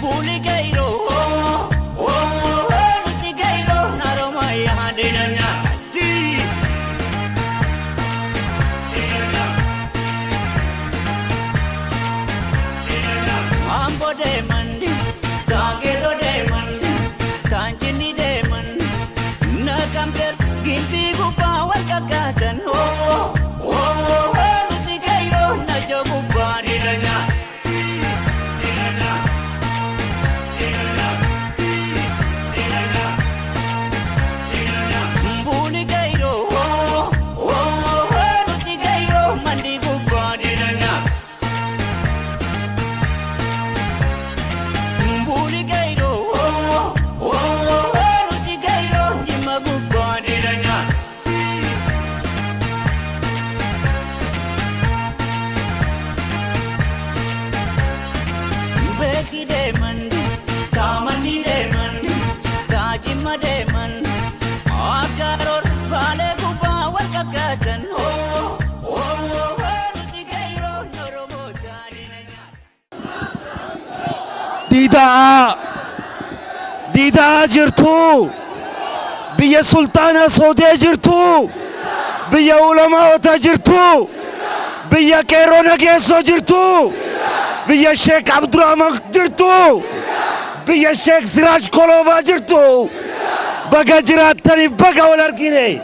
Mbuli gairo nuti gairo naroma ya dinanya ti Ambo de mandi tagero de mandi tanchini de mandi nakamter gimpi gupa wakakatan nuti gairo na jogu bari danya ديدا جرتو بيا سلطانة سودة جرتو بيا علماء تجرتو بيا كيرونا كيسو جرتو بيا شيخ عبد الرحمن جرتو بيا شيخ سراج كولوبا جرتو بقى جرات تاني بقى والاركيني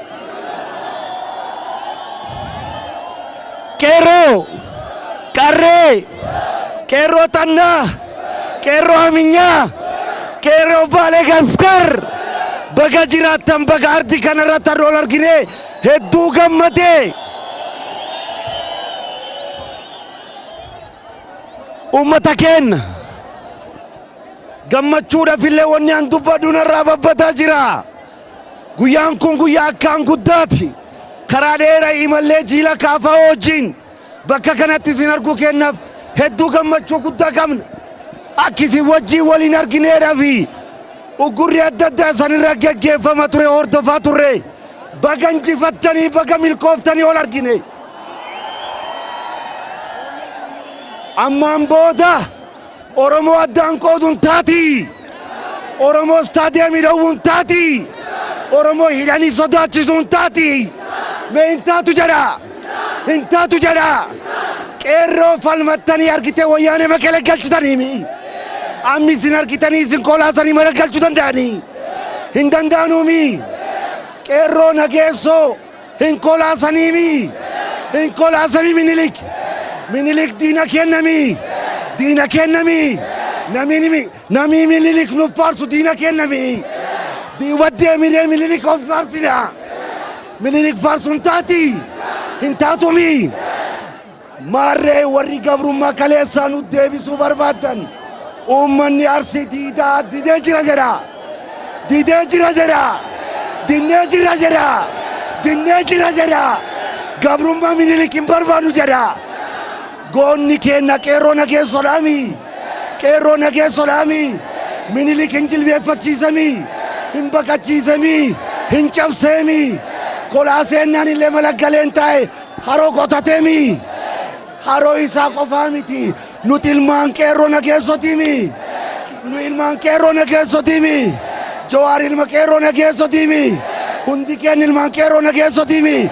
كيرو كاري كيرو تنا كيرو أمينيا كيرو بالغاسكر بقى جراتم بقى أرضي كان راتا رولر كيني هدو غمتي أمتكين غمتشورا في اللي ونيان دوبادون الرابا بتاجرا غيان كون غيا كان قداتي كراليرا إيمالي جيلا كافا وجين بقى كانت تسيناركو كيناف هدو غمتشو قدا كامن akkisi wajji waliin argineera fi ugurri adda addaa sanirra geggeeffama ture hordofaa turre baga injifattanii baga milkooftanii ol argine ammaan booda Oromoo addaan qooduun taati Oromoo istaadiyeemii dhowwuun taati Oromoo hidhanii sodaachisuun taati mee hin taatu jedha qeerroo falmattanii argite wayyaanee makele galchitanii Ammi sin argitanii sin kolaasanii mana galchuu danda'anii hin danda'anuumi qeerroo nageessoo hin kolaasanii minilik diina kennami namni minilik nuuf faarsu diina kennami waddee miree minilik of faarsina minilik faarsuun taati hin taatumi maarree warri gabrummaa kaleessaa nu deebisuu barbaadan ummanni Arsii didee jira jedha gabrummaa minilik hin barbaannu jedha goonni keenna qeerroo nageessoodhaami minilik hin jilbeeffachiisami hin baqachiisami hin cabseemi kolaaseennaan illee malaggaleen taa'e haroo qotateemi haroo isaa qofaa miti nuti ilmaan qeerroo nageessotiimi Jawaar ilma qeerroo nageessotiimi hundi keenya ilmaan qeerroo nageessotiimi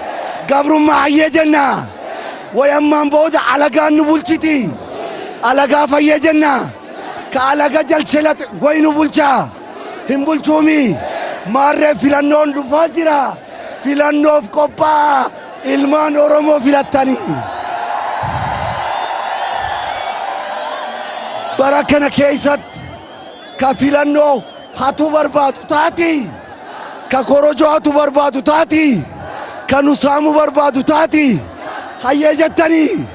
gabrummaa hayyee jenna wayammaan booda alagaan nu bulchiti alagaa fayyee jenna ka alaga jalchelate goy nu bulchaa hin bulchuumi maarree filannoon dhufaa jira filannoof qophaa'a ilmaan Oromoo filattanii barakana keeysat ka filannoo hatu barbaadu taati ka korojoo hatu barbaadu taati ka nusaamu barbaadu taati hayyee jettanii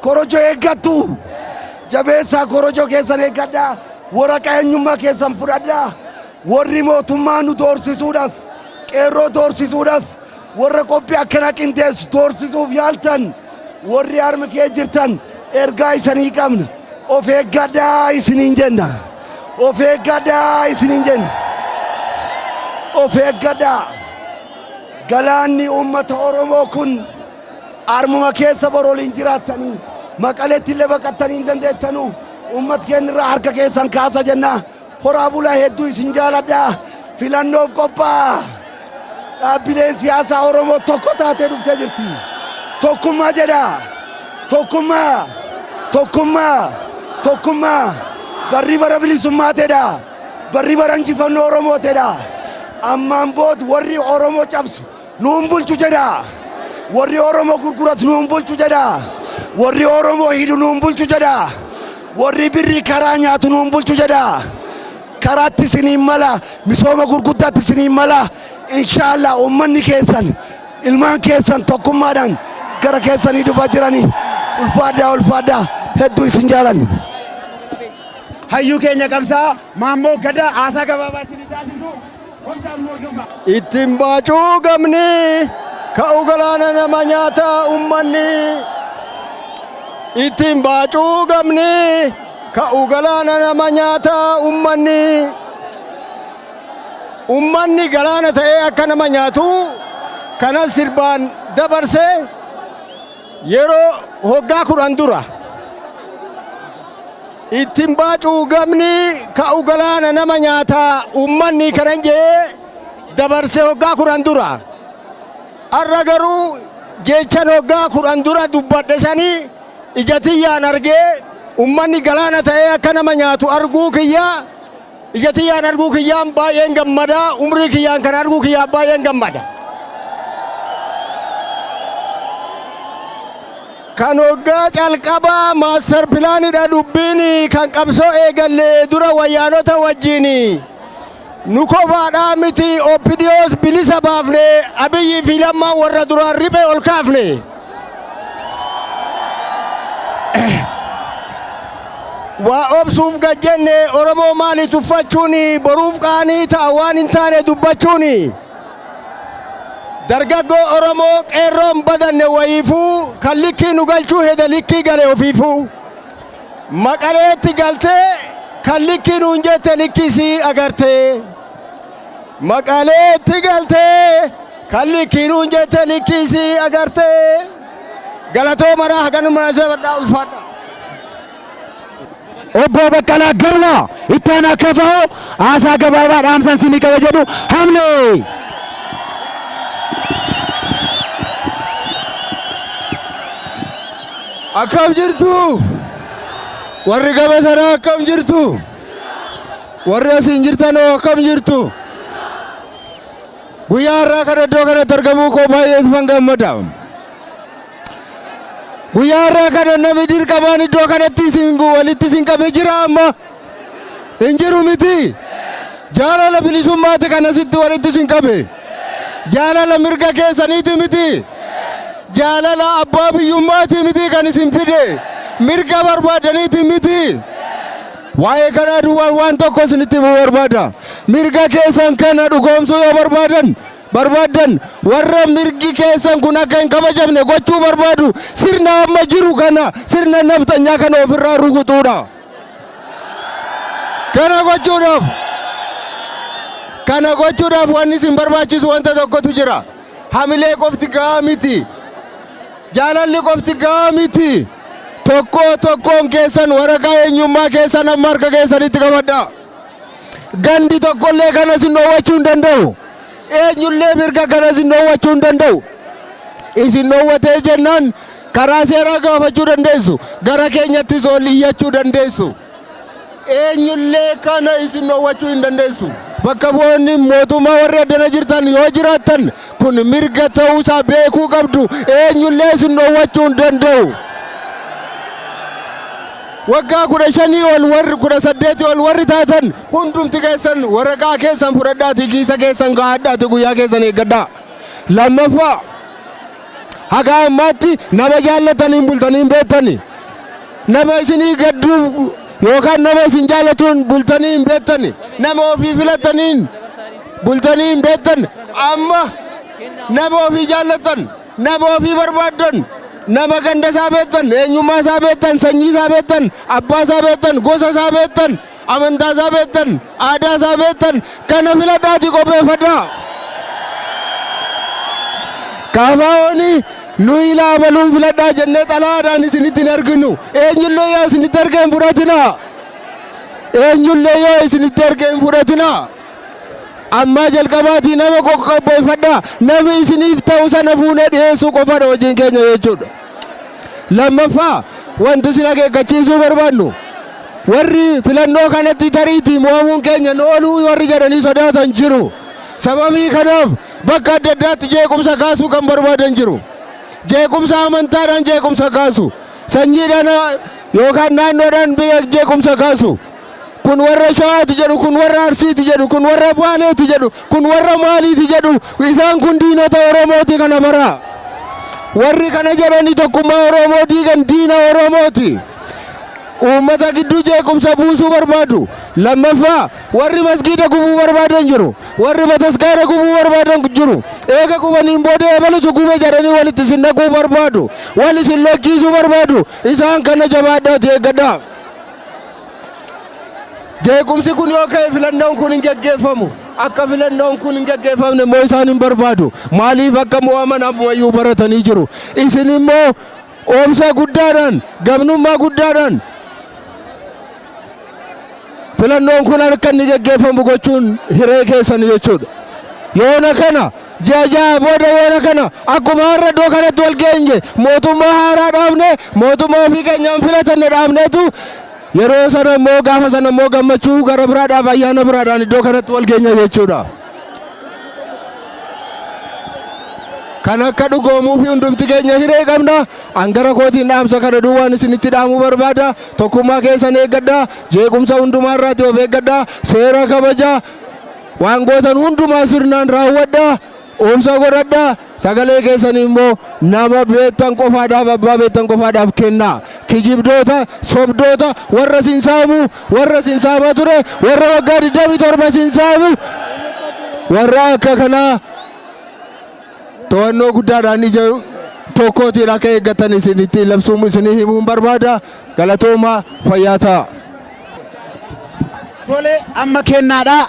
korojoo eeggattu jabeessaa korojoo keessan eeggadhaa waraqaa eenyummaa keessan fudhadhaa warri mootummaa nu doorsisuudhaaf qeerroo doorsisuudhaaf warra qophii akkana qindeessu doorsisuuf yaaltan warri harma kee jirtan ergaa isanii qabna of eeggadhaa isiniin jenna of eeggadhaa galaanni uummata Oromoo kun armuma keessa boroliin jiraattanii maqaleetti illee baqattanii hin dandeettanu ummat keenyarraa harka keessan kaasa jenna. Horaa bulaa hedduu isin jaaladha. Filannoof qophaa'a. Dhaabbileen siyaasaa Oromoo tokko taatee dhuftee jirti. Tokkummaa jedha. Tokkummaa. Tokkummaa. Tokkummaa. Barri bara bilisummaa ta'edha. Barri bara injifannoo Oromoo ta'edha. Ammaan booda warri Oromoo cabsu nuun bulchu jedha. Warri Oromoo gurguratu nuun bulchu jedha. Warri Oromoo hidhu nuun bulchu jedha. Warri birrii karaa nyaatu nuun bulchu jedha. Karaatti isiniin mala, misooma gurguddaatti isiniin mala. Inshaallah ummanni keessan, ilmaan keessan tokkummaadhaan gara keessanii dhufaa jiranii. Ulfaadhaa hedduu isin jaalan. Hayyuu keenya qabsaa Maammoo Gadaa haasaa gabaabaa isinii taasisu. Ittiin baacuu gamni ka'u galaana nama nyaata ummanni. Ittiin baacuu gamni ka'u galaana nama nyaata ummanni. Ummanni galaana ta'ee akka nama nyaatu kanas sirbaan dabarse yeroo hoggaa 10 dura. Ittiin baacuu gamni ka'u galaana nama nyaata ummanni kanan jee dabarse hoggaa 10 dura. Arra garuu jechan hoggaa 10 dura dubbadhe sanii ija tiyyaan argee ummanni galaana ta'ee akka nama nyaatu arguu kiyyaa ija tiyyaan arguu kiyyaan baay'een gammada. Umrii kiyyaan kan arguu kiyyaa baay'een gammada. Kan hoggaa calqabaa maaster pilaanidha dubbiin kan qabsoo eegallee dura wayyaanota wajjin nu kofaadhaa miti OPDOs bilisa baafne Abiyyii fi Lammaan warra duraan riphee ol kaafne. Waa obsuuf gajjenne Oromoo maali tuffachuun boruuf qaanii ta'a waan hin taane dubbachuun. Dargaggoo Oromoo qeerroon badanne wayiifuu kan likkii nu galchuu heda likkii gale ofiifuu. Maqaleetti galtee kan likkii nuun jette likkisii agartee. Maqaleetti galtee kan likkii nuun jette likkisii agartee. Galatoo maraa haganuma isa ulfaadha. Obbo Baqqalaa Garbaa itti aanaa KFO haasaa gabaabaa dhaamsan sinii qaba jedhu hamle. Akkam jirtu? Warri gaba sanaa akkam jirtu? Warri asiin jirtanoo akkam jirtu? Guyyaa har'aa kana iddoo kanatti argamuu koo baay'ee ifan gammada. Guyyaa har'aa kana namni dirqamaan iddoo kanatti walitti isin qabee jira amma hin jiru miti. Jaalala bilisummaati kan asitti walitti isin qabe. Jaalala mirga keessaniiti miti. Jaalala abbaa biyyummaati miti kan isin fide. Mirga barbaadaniiti miti. Waa'ee kanaa duwwaan waan tokko isinitti himuu barbaada. Mirga keessan kana dhugoomsuu yoo barbaadan warra mirgi keessan kun akka hin kabajamne gochuu barbaadu sirna amma jiru kana sirna naftanyaa kana ofirraa rukutuudha. Kana gochuudhaaf wanni isin barbaachisu wanta tokkotu jira. Hamilee qofti gahaa miti. Jaalalli qofti gahaa miti. Tokkoon keessan waraqaa eenyummaa keessan amma harka keessanitti qabadha. Gandi tokkollee kana isin dhoowwachuu hin danda'u. Eenyullee mirga kana isin dhoowwachuu hin danda'u. Isin dhoowwatee jennaan karaa seeraa gaafachuu dandeessu. Gara keenyattis ol iyyachuu dandeessu. Eenyullee kana isin dhoowwachuu hin dandeessu. Bakka bu'oonni mootummaa warri addana jirtan yoo jiraattan kun mirga ta'uusaa beekuu qabdu. Eenyullee isin dhoowwachuu hin danda'u. Waggaa 15 ol warri 18 ol warri taatan hundumti keessan waraqaa keessan fudhadhaati kiisa keessan kaa'adhaati guyyaa keessan eeggadhaa. Lammaffaa haga ammaatti nama jaallataniin bultaniin beektani. Nama isinii gadduuf yookaan nama isin jaallatuun bultanii hin beektani. Nama ofii filataniin bultanii hin beektan. Amma nama ofii jaallatan, nama ofii barbaadan. Nama ganda isaa beektan, eenyummaa isaa beektan, sanyii isaa beektan, abbaa isaa beektan, gosa isaa beektan, amantaa isaa beektan, aadaa isaa beektan. Kana filadhaati qopheeffadhaa. KFO'n nu ilaabaluun filadhaa jennee xalaadhaan isinitti hin arginu. Eenyullee yoo isinitti argeen fudhatinaa. eenyullee yoo isinitti erge hin fudhatinaa. Amma jalqabaatii nama qoqqobbeeffadhaa. Namni isiniif ta'u sana fuunee dhiyeessuu qofadha hojiin keenya jechuudha. Lammaffaa wanti isin akeekkachiisuu barbaannu warri filannoo kanatti tariitii mo'amuun keenya nu ooluu warri jedhanii sodaatan jiru. Sababii kanaaf bakka adda addaatti jeequmsa kaasuu kan barbaadan jiru. Jeequmsa amantaadhaan jeequmsa kaasu. Sanyiidhaan yookaan naannoodhaan biyya jeequmsa kaasu. Kun warra Shawaati jedhu, kun warra Arsiiti jedhu, kun warra Baaleeti jedhu, kun warra Maaliiti jedhu. Isaan kun diinota Oromooti kana bara. Warri kana jedhanii tokkummaa Oromoo diigan diina Oromooti. Uummata gidduu jeequmsa buusuu barbaadu. Lammaffaa warri masgiida gubuu barbaadan jiru. Warri bataskaana gubuu barbaadan jiru. Eega gubaniin booda ebalutu gube jedhanii walitti isin naquu barbaadu. Wal isin lolchiisuu barbaadu. Isaan kana jabaadhaati eeggadhaa. Jeequmsi kun yoo ka'e filannoon kun hin geggeeffamu. Akka filannoon kun hin geggeeffamne immoo isaan hin barbaadu. Maaliif akka mo'aman ammayyuu baratanii jiru. Isin immoo oomsa guddaadhaan, gamnummaa guddaadhaan filannoon kun akka inni geggeeffamu gochuun hiree keessan jechuudha. Yoona kana jaajaa booda yoona kana akkuma har'a iddoo kanatti wal geenye mootummaa haaraa dhaabne mootummaa ofii keenyaan filatanne dhaabneetu yeroo sana immoo gaafa sana immoo gammachuu gara biraadhaaf ayyaana biraadhaan iddoo kanatti wal geenya jechuudha. Kan akka dhugoomuu fi hundumti keenya hiree qabna. Angara kootiin dhaamsa kana duwwaan isinitti dhaamuu barbaada. Tokkummaa keessan eeggadhaa. Jeequmsa hundumaa irraatti of eeggadhaa. Seera kabajaa. Waan gootan hundumaa sirnaan raawwadhaa. Oomsa godhadhaa. Sagalee keessan immoo nama beektan qofaadhaaf abbaa beektan qofaadhaaf kennaa. Kijibdoota, sobdoota, warra sinsaamu, warra sinsaamaa ture, warra waggaa 27 sinsaamu, warra akka kanaa to'annoo guddaadhaan ija tokkootiin akka eeggatan isinitti labsuun isinii himuun barbaada. Galatoomaa fayyaa ta'a. Tole amma kennaadha.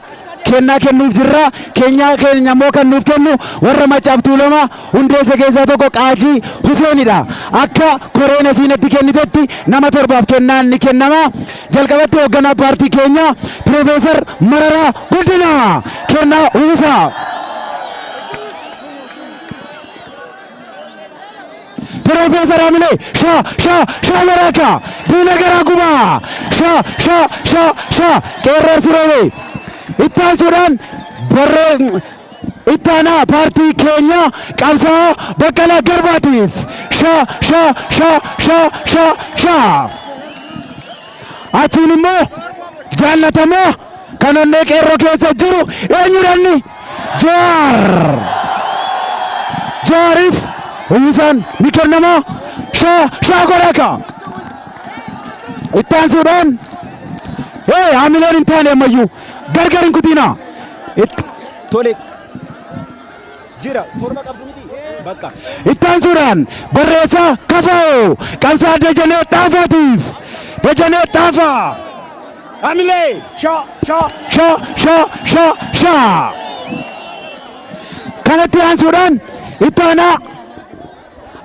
Kennaa kennuuf jirra. Keenyaa keenya immoo kan nuuf kennu warra Macaaf Tuulamaa hundeessa keessaa tokko Qaajii Huseenidha. Akka koreen asiinatti kennitetti nama 7 kennaan ni kennama. Jalqabatti hoogganaa paartii keenya Piroofeesar Mararaa Guddinaa kennaa uwwisa. Piroofeesar Hamilee Shawaraka diina garaa gubaa qeerroo Siroobee. Ittaan Suudaan ittaanaa paartii keenya qabsaa Baqqalaa Garbaatiif achiin immoo jaallatamaa kan onnee qeerroo keessa jiru eenyudhanni Jawaariif uwwisaan ni kennama. Godhaka ittaan Suudaan Hamileen hin taane ammayyuu gargar hin kutina. Tole jira torba qabdu miti bakka ittaan Suudaan barreessaa Kafaa'oo qabsaa Dajanee Xaafaatiif Dajanee Xaafaa Hamilee kanatti aansuudhaan ittaanaa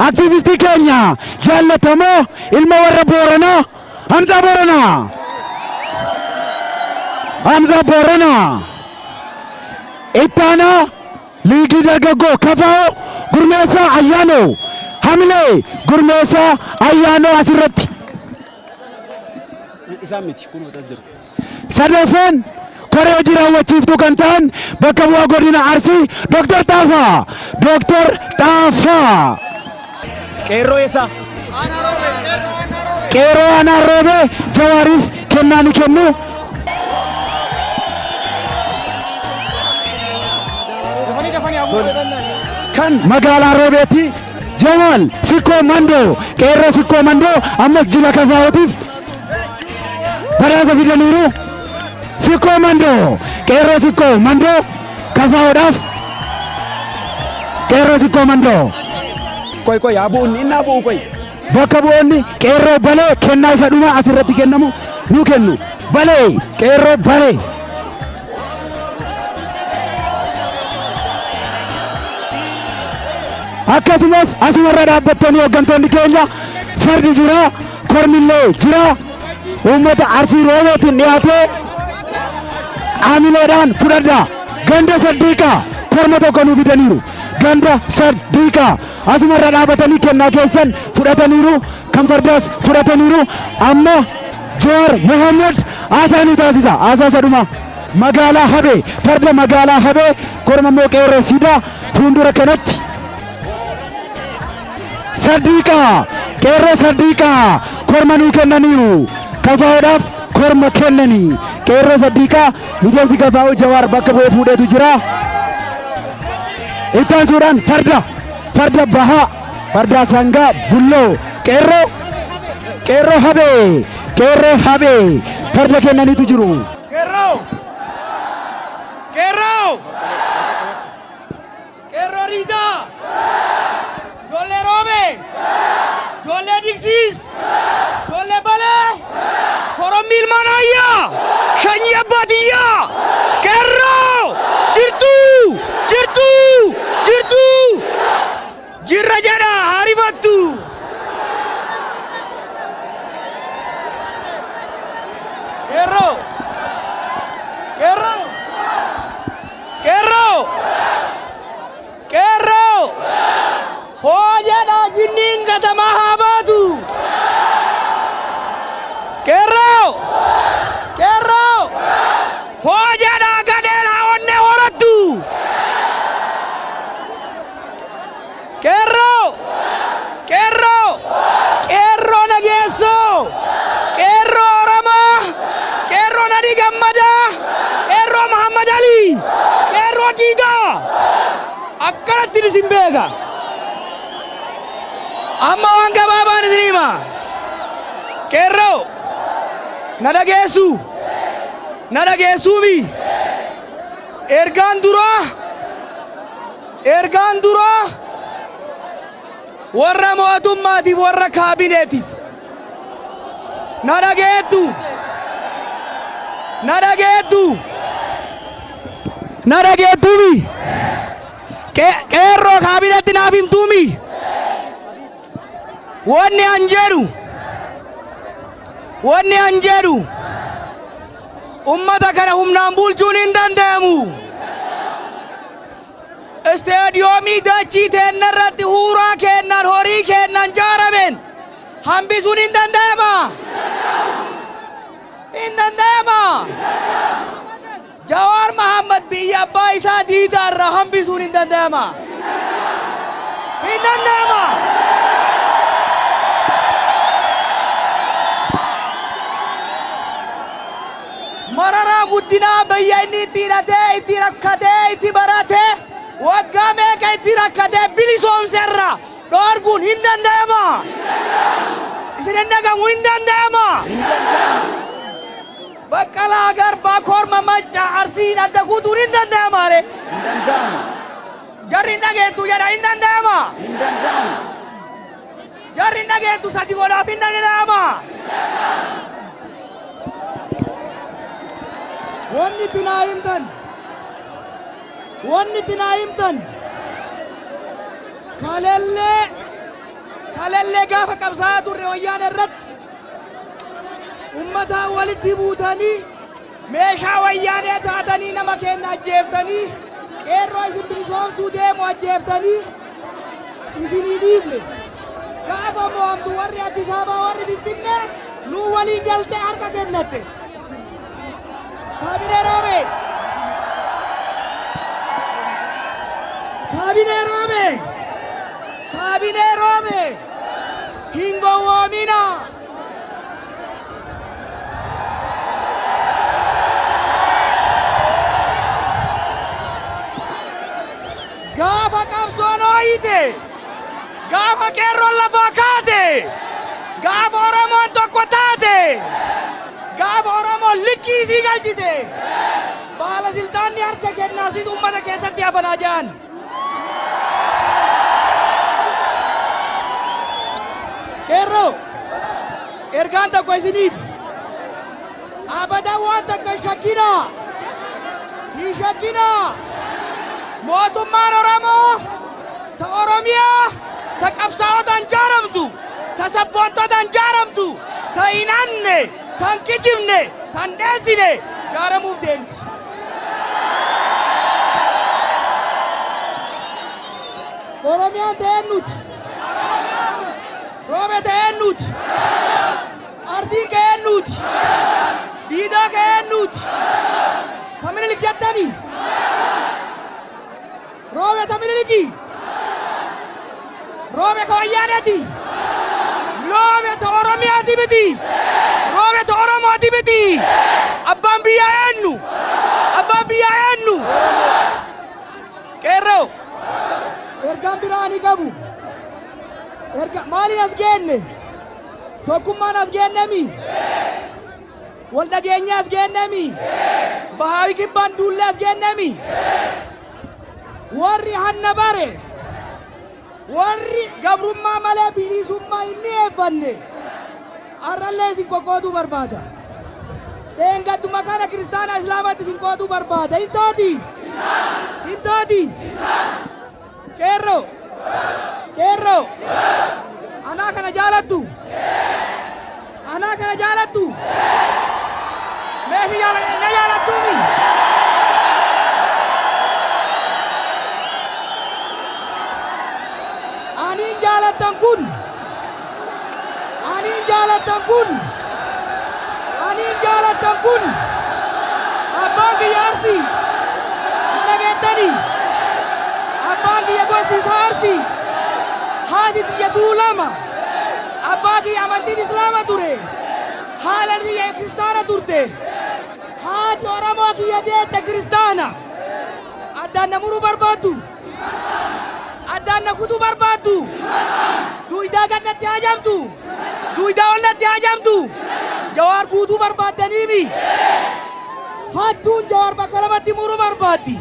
aktiivistii keenya jaallatamoo ilma warra Booranaa Hamza Booranaa ittaanaa liigii dargaggoo Kafaa'oo Gurmeessaa Ayyaanoo Hamilee Gurmeessaa Ayyaanoo asirratti sadaffaan koree hojii raawwachiiftuu kan ta'an bakka bu'aa godina Arsii Dr. Xaafaa qeerroo eessa? Qeerroo Aanaa Roobee Jawaariif kennaa ni kennu. Kan magaalaa Roobeetti Jawaal Sikkoo Mandoo qeerroo Sikkoo Mandoo ammas jila Kafaa'ootiif badhaasa fidaniiru. Sikkoo Mandoo qeerroo Sikkoo Mandoo Kafaa'oodhaaf qeerroo Sikkoo Mandoo koy abuun inni abuu koy bakka bu'oonni qeerroo Balee kennaa isa dhumaa asirratti kennamu nu kennu. Balee qeerroo Balee akkasumas asumarra dhaabbatanii hooggantoonni keenya fardi jira kormillee jira uummata Arsii Roobootiin dhiyaatee aamileedhaan fudhadhaa. Ganda Saddiiqaa korma tokko nuuf fidaniiru. Ganda Saddiiqaa asumarra dhaabatanii kennaa keessan fudhataniiru. Kan fardaas fudhataniiru. Amma Jawaar Mohaammed haasaa nu taasisa. Haasaa sadhuma magaalaa Habee farda magaalaa Habee korma immoo qeerroo fidaa fuuldura kanatti. Saddiiqaa qeerroo Saddiiqaa korma nuu kennaniiru. Kafaa'uudhaaf korma kennanii. Qeerroo Saddiiqaa miseensi Kafaa'uu Jawaar bakka bu'ee fuudheetu jira. Itti aansuudhaan farda bahaa farda sangaa bulloo qeerroo Habee farda kennaniitu jiru. Qeerroo Riidaa ijoollee Roobee ijoollee Digsiis ijoollee Balee Korommii ilmaan Ayyaa Shanyii Abbaatiyyaa Qeerroo jirtuu jirra jedha harifattu. Qeerroo hoo jedha jinniin gatamaa haa baatu. Qeerroo hoo jedha gadheen haa onne horattu. Qeerroo nageessoo qeerroo Oromoo qeerroo Nadii Gammadaa qeerroo Mahammad Alii qeerroo Diidaa akkanatti isin beeka. Amma waan gabaabaan isin hima. Qeerroo na dhageessuumi. Ergaan duraa warra mootummaatiif warra kaabineetiif na dhageettuumi. Qeerroo kaabineetti naaf himtuumi. Wanni an jedhu ummata kana humnaan bulchuun hin danda'amu. Isteediyoomii dachii teenna irratti huuraa kennan horii kennan jaaramen hambisuun hin danda'ama. Jawaar Mohaammed biyya abbaa isaa Diidaa irraa hambisuun hin danda'ama. Mararaa guddinaa biyya inni itti hidhatee itti rakkatee itti baratee waggaa meeqa itti rakkatee bilisoomserra dhoorguun hin danda'ama. Isin hin dhagamu hin danda'ama. Baqqalaa Garbaa korma Maccaa Arsiin adda kutuun hin danda'ama. Jarri hin dhageettu jedha hin danda'ama. Jarri hin dhageettu sadi godhaaf hin danda'ama. Wanni itti naa himtan kalellee gaafa qabsaa'aa turre wayyaana irratti ummataan walitti buutanii meeshaa wayyaanee taatanii nama keenya ajjeeftanii qeerroo isin bilisoomsuu deemu ajjeeftanii isinii dhiifne gaafa mo'amtu warri Addis Ababaa warri Finfinnee nuu waliin galtee harka kennatte. Kaabinee Roobee hin gowwoomina. Gaafa qabsoon hooyite, gaafa qeerroon lafaa kaate, gaafa Oromoon tokko taate, gaafa Oromoon likkii isii galchite, baala siltaanni harka kennaa situ ummata keessatti hafanaa jaan. Qeerroo ergaan tokko isiniif abadan waan takka hin shakkinaa. Mootummaan Oromoo ta Oromiyaa ta qabsaa'otaan jaaramtu ta sabboontotaan jaaramtu ta hin hanne tan kijibne, tan dheessine jaaramuuf deemti. Oromiyaan ta'een nuti. Roobe ta'een nuti. Arsiin ka'een nuti. Diidaa ka'een nuti. Tamililik jettanii. Roobe tamililiki. Roobe ka wayyaaneeti. Roobe ta Oromiyaati miti. Roobe ta Oromooti miti. Abbaan biyyaa eenyu. Abbaan biyyaa eenyu. Qeerroo. Ergaan biraa ni qabu. Maaliin as geenne? Tokkummaan as geennemi. Wal dhageenya as geennemi. Bahaawi kibbaan duulle as geennemi. Warri hanna bare. Warri gabrummaa malee bilisummaa inni eebbanne. Arrallee isin qoqqootuu barbaada. Dheengadduma kana kiristaana islaamatti isin qootuu barbaada. Hin taati. Hin taati. Qeerroo. Qeerroo. Anaa kana jaalattu. Anaa kana jaalattu. Meesi na jaalattuumi. Aniin jaalattan kun. Aniin jaalattan kun. Aniin jaalattan kun. Abbaan biyya Arsii. Dhageettanii. Abbaan biyya gosti isaa Arsii. Haati biyya Tuulama. Abbaa kiyya amantiin Islaama ture. Haadha biyya Kiristaana turte. Haati Oromoo kiyya deette Kiristaana. Addaan na muruu barbaaddu. Addaan na kutuu barbaaddu. Duwidaa gannatti hajamtu. Duwidaa ollatti hajamtu. Jawaar guutuu barbaaddaniimi. Hattuun Jawaar bakka lamatti muruu barbaaddi.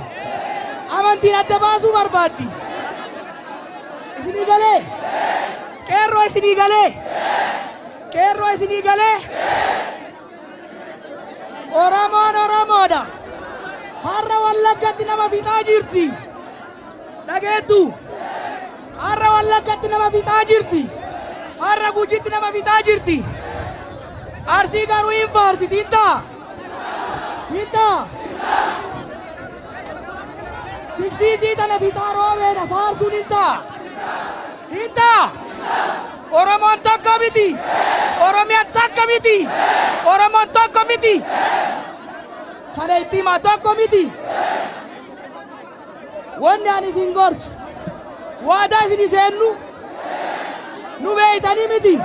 Amantiin adda baasuu barbaaddi. Isinii galee. Qeerroo isinii galee. Qeerroo isinii galee. Oromoon Oromoodha. Har'a Wallaggatti nama fixaa jirti. Dhageettu. Har'a Wallaggatti nama fixaa jirti. Har'a Gujitti nama fixaa jirti. Arsii garuu hin faarsiti hin ta'a. Hin ta'a. Tiksiisii tana fixaa roobeedha faarsuun hin ta'a. Hin ta'a. Oromoon tokko miti. Oromiyaan tokko miti. Oromoon tokko miti. Kana itti himaa tokko miti. Wanni ani isin gorsu. Waadaa isin seennu. Nu beeytanii miti.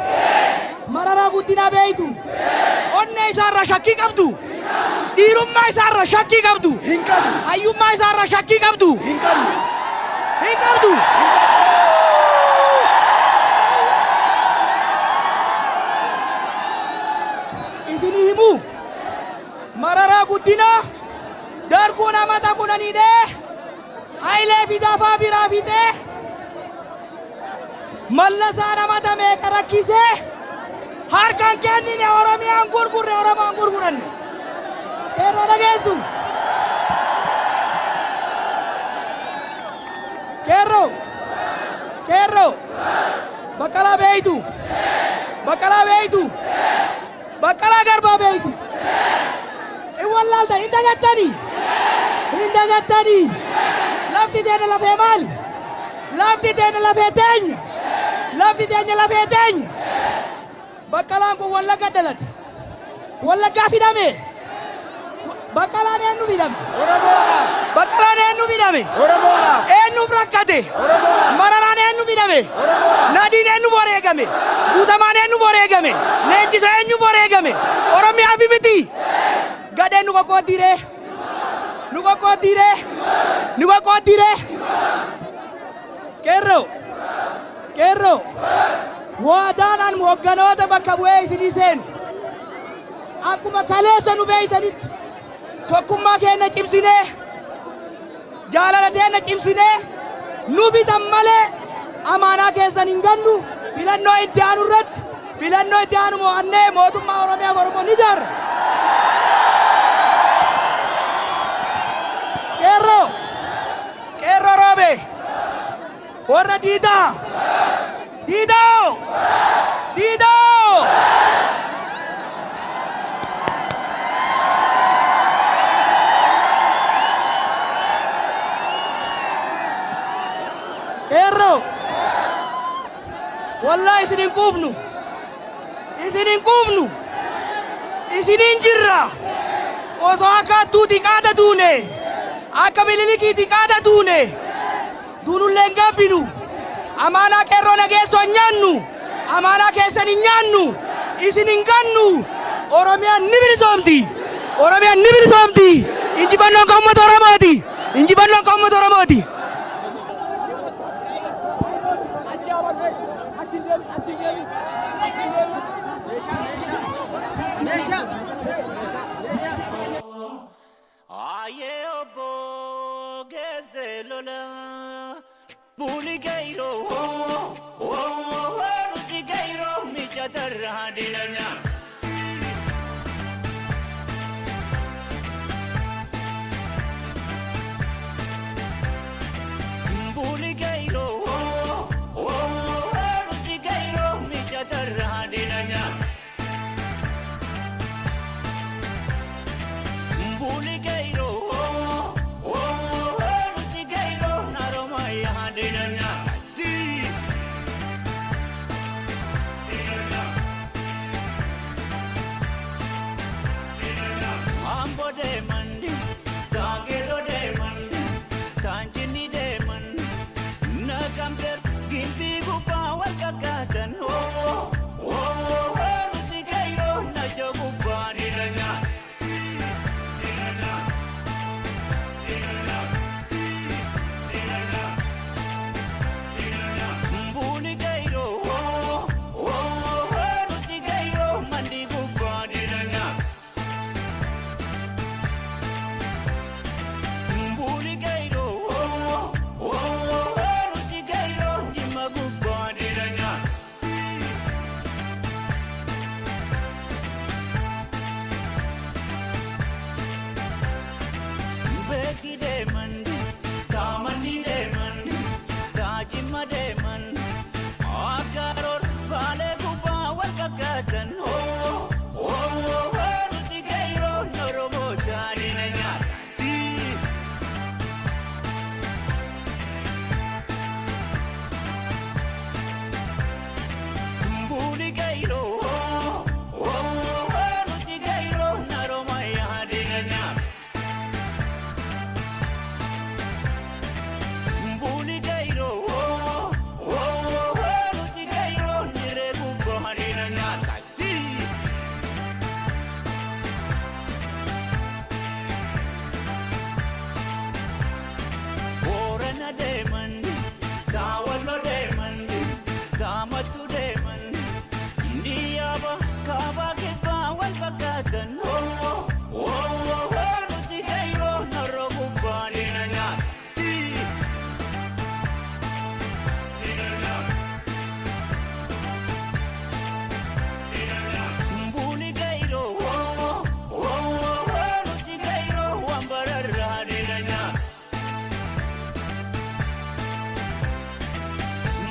Mararaa guddinaa beeytu. Onnee isaarra shakkii qabdu. Dhiirummaa isaarra shakkii qabdu. Hin qabu. Hayyummaa isaarra shakkii qabdu. Hin qabu. Hin qabdu. Isinii himu. Mararaa guddinaa. Darguu namata kunaniidhee. Hayilee fidaafaa biraa fixee. Mallasaa namata meeqa rakkisee. Harkaan kennine Oromiyaan gurgurre Oromoon gurguranne. Qeerroo dhageessu. Qeerroo. Qeerroo. Baqqalaa beeytu. Baqqalaa beeytu. Baqqalaa Garbaa beeytu. In wallaalta hin dagattanii. Hin dagattanii. Lafti teenya lafee maali? Lafti teenya lafee teenya. Lafti teenya lafee teenya. Baqqalaan kun Wallagga dhalate. Wallaggaa fidame. Baqqalaan eenyu midhame? Oromoodhaaf. Baqqalaan eenyu midhame? Oromoodhaaf. Eenyuuf rakkate? Oromoodhaaf. Mararaan eenyu midhame? Oromoodhaaf. Nadiin eenyu boreegame? Guutamaan eenyu boreegame? Leenjiso eenyu boreegame? Oromiyaaf miti. Gadheen nu qoqqooddiiree. Nu qoqqooddiiree. Nu qoqqooddiiree. Qeerroo. Qeerroo. Waadaan hogganoota bakka bu'ee isinii seenu. Akkuma kaleessa nu beeytanitti tokkummaa keenya cimsinee jaalala teenya cimsinee nu bitan malee amaanaa keessan hin gannu filannoo itti aanu irratti filannoo itti aanu mo'annee mootummaa Oromiyaa Oromoo ni ijaarra. Qeerroo. Qeerroo roobe. Warra diidaa. Diidoo. Diidoo. wallahi isinin quufnu isinin quufnu isinin jirra osoo akka hattuuti qaada duune akka mililikiiti qaada duune duunullee hin gabbinu amaanaa qeerroo nageessoo hin nyaannu amaanaa keessan hin nyaannu isin hin gannu oromiyaan ni bilisoomti oromiyaan ni bilisoomti injifannoon kan uummata oromooti injifannoon kan uummata oromooti. Aye obo gezelola buli gairo ruti gairo mi chatarra dilanya buli gairo ruti gairo mi chatarra dilanya buli gairo ruti gairo naroma ya dilanya ambo de mandi tagero de mandi tanjini de mandi nagamber gimbi gupa wal kakatan ruti gairo na jogu bani dilanya buli gairo ruti gairo mandi gupa dilanya buli gairo ruti gairo jima gupa dilanya beki de mandi tamani de mandi tajima de mandi agaror vale gupa wal kakatan ruti gairo norobo dilanya buli gairo ruti gairo naroma ya dilanya buli gairo ruti gairo nire gupa dilanya tati orana de mandi tawallo de mandi tamatu de mandi india ba kaba ke ba wal bakatan ruti gairo norobu dilanya buli gairo ruti gairo wambararra dilanya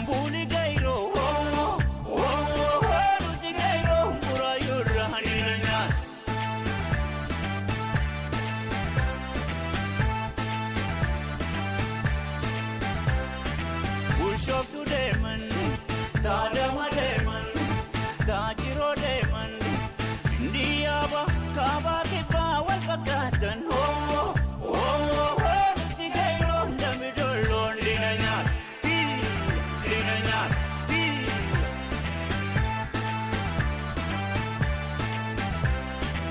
buli gairo ruti gairo murayurra dilanya Ushoftu de mandi tadama de mandi tajiro de mandi india ba kaba ke ba wal kakatan ruti gairo ndamidolo dilanya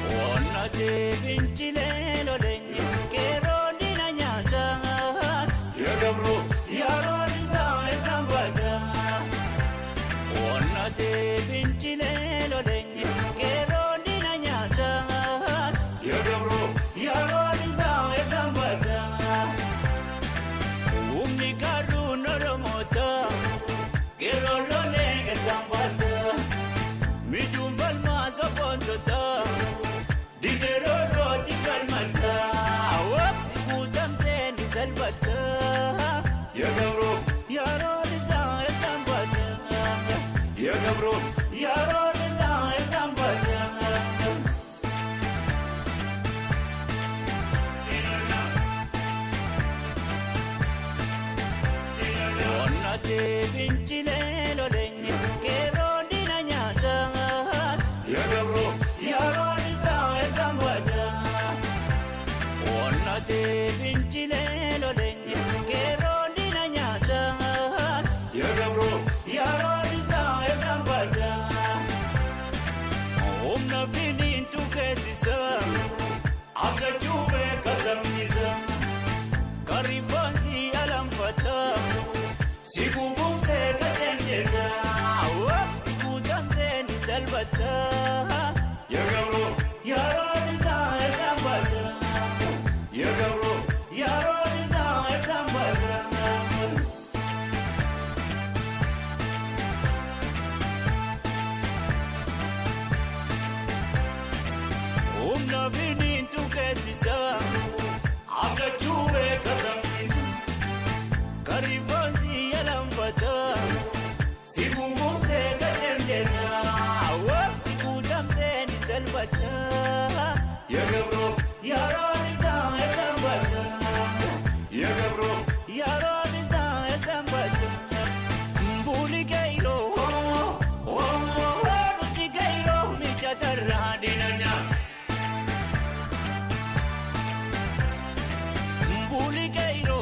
Ona de vincile lo legno che rodina nyata ya gamro ya rodina esambada Ona de vincile lo legno che rodina nyata ya gamro ya rodina esambada umni karu noromota che lo lega sambada mi jumbal ma zabondota Digero roti kalmata Whoops Kutam teni salbata Ya gabro Ya rodita esambata Ya gabro Ya rodita esambata Onna te vincile lo legno Ate vincile lo legni che rodina nyata. Ya gabro ya rodita e tambata. Omna finin tu kesisa. Abda chube kasamisa. Karifanti alam fata. Sikubum se katengeta. Awak sikudante ni salvata. Ya gabro ya rodita e tambata. Ya gabro ya rodita e tambata. Omna vinin tu kesisa. Abda chube kasamisa. Karifanti alam fata. Sikubum se katengeta. Awak sikudante ni salvata. Ya gabro ya rodita e tambata. Ya gabro ya rodita e tambata. Mbuli kairo ruti kairo mi chatarra dinanya. Mbuli kairo